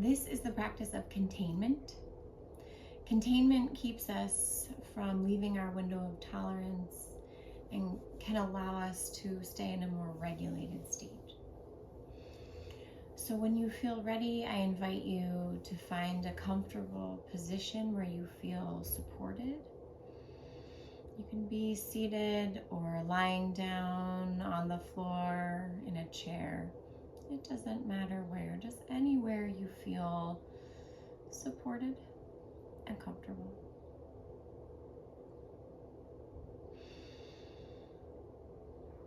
This is the practice of containment. Containment keeps us from leaving our window of tolerance and can allow us to stay in a more regulated state. So when you feel ready, I invite you to find a comfortable position where you feel supported. You can be seated or lying down on the floor in a chair. It doesn't matter where, just anywhere you feel supported and comfortable.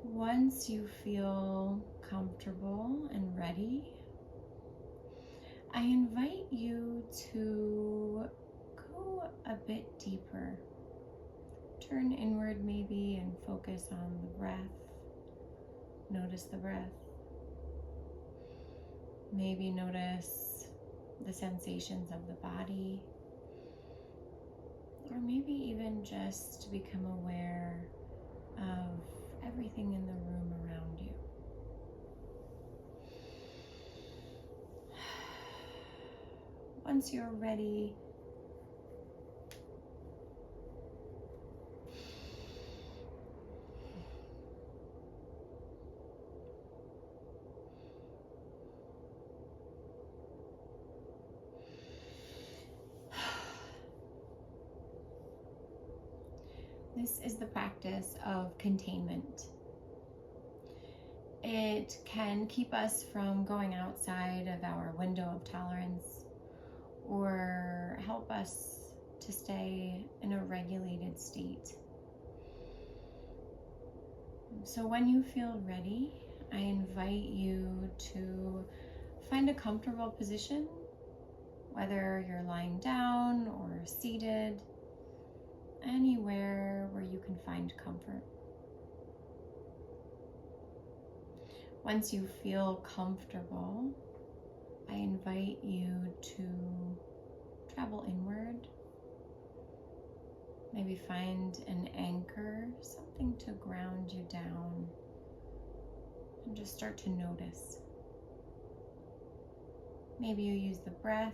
Once you feel comfortable and ready, I invite you to go a bit deeper. Turn inward maybe and focus on the breath. Notice the breath. Maybe notice the sensations of the body. Or maybe even just become aware of everything in the room around you. Once you're ready, this is the practice of containment. It can keep us from going outside of our window of tolerance or help us to stay in a regulated state. So when you feel ready, I invite you to find a comfortable position, whether you're lying down or seated, anywhere where you can find comfort. Once you feel comfortable, I invite you to travel inward. Maybe find an anchor, something to ground you down, and just start to notice. Maybe you use the breath.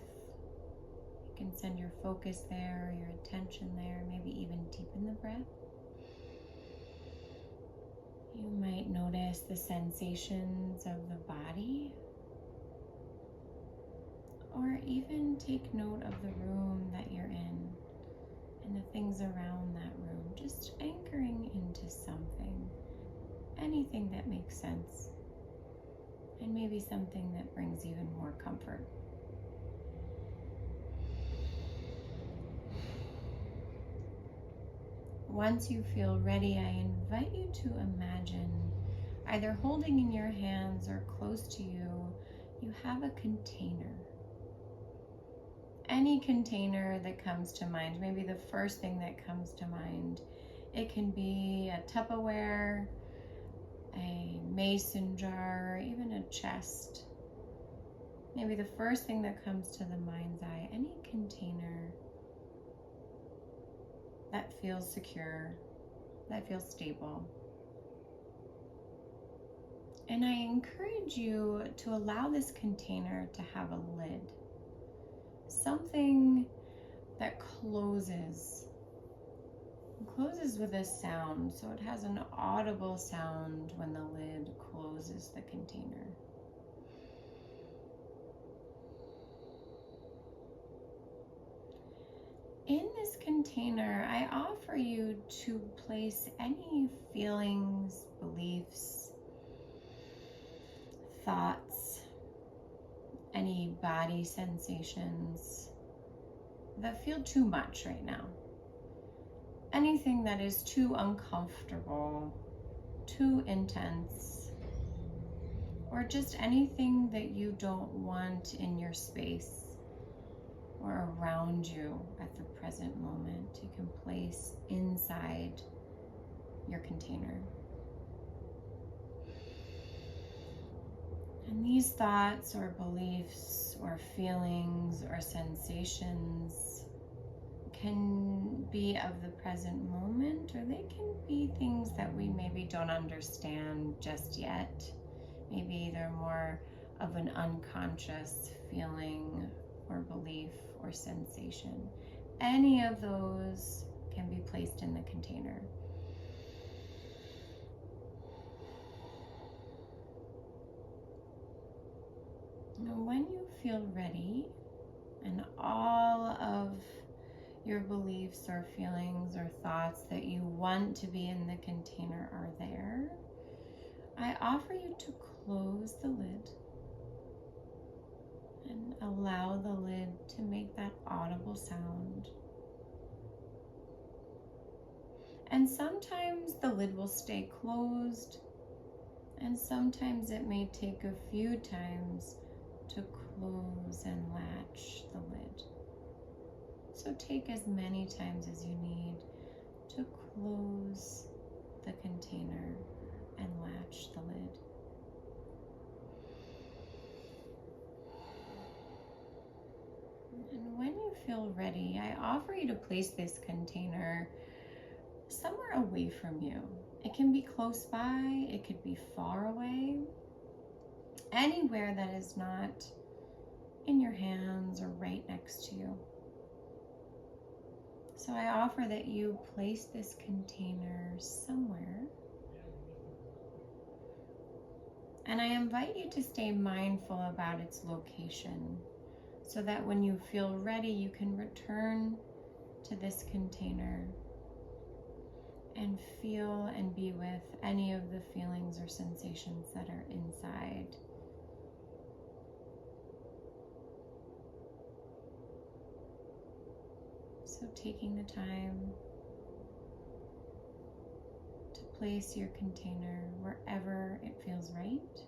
You can send your focus there, your attention there, maybe even deepen the breath. You might notice the sensations of the body, or even take note of the room that you're in and the things around that room, just anchoring into something, anything that makes sense, and maybe something that brings even more comfort. Once you feel ready, I invite you to imagine, either holding in your hands or close to you, you have a container. Any container that comes to mind, maybe the first thing that comes to mind. It can be a Tupperware, a mason jar, even a chest. Maybe the first thing that comes to the mind's eye, any container that feels secure, that feels stable. And I encourage you to allow this container to have a lid. Something that closes with a sound, so it has an audible sound when the lid closes the container. In this container, I offer you to place any feelings, beliefs, thoughts, any body sensations that feel too much right now. Anything that is too uncomfortable, too intense, or just anything that you don't want in your space or around you at the present moment, you can place inside your container. And these thoughts or beliefs or feelings or sensations can be of the present moment, or they can be things that we maybe don't understand just yet. Maybe they're more of an unconscious feeling or belief or sensation. Any of those can be placed in the container. Now, when you feel ready and all of your beliefs or feelings or thoughts that you want to be in the container are there, I offer you to close the lid and allow the lid to make that audible sound. And sometimes the lid will stay closed, and sometimes it may take a few times to close and latch the lid. So take as many times as you need to close the container and latch the lid. And when you feel ready, I offer you to place this container somewhere away from you. It can be close by, it could be far away, anywhere that is not in your hands or right next to you. So I offer that you place this container somewhere. And I invite you to stay mindful about its location so that when you feel ready, you can return to this container and feel and be with any of the feelings or sensations that are inside. So taking the time to place your container wherever it feels right,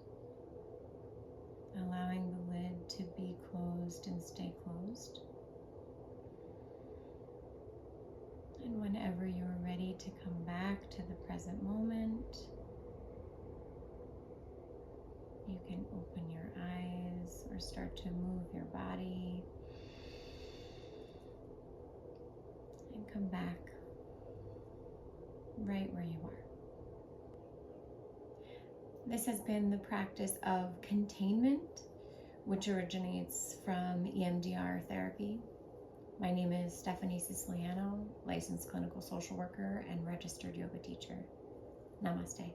allowing the lid to be closed and stay closed. And whenever you're ready to come back to the present moment, you can open your eyes or start to move your body and come back right where you are. This has been the practice of containment, which originates from EMDR therapy. My name is Stephanie Siciliano, licensed clinical social worker and registered yoga teacher. Namaste.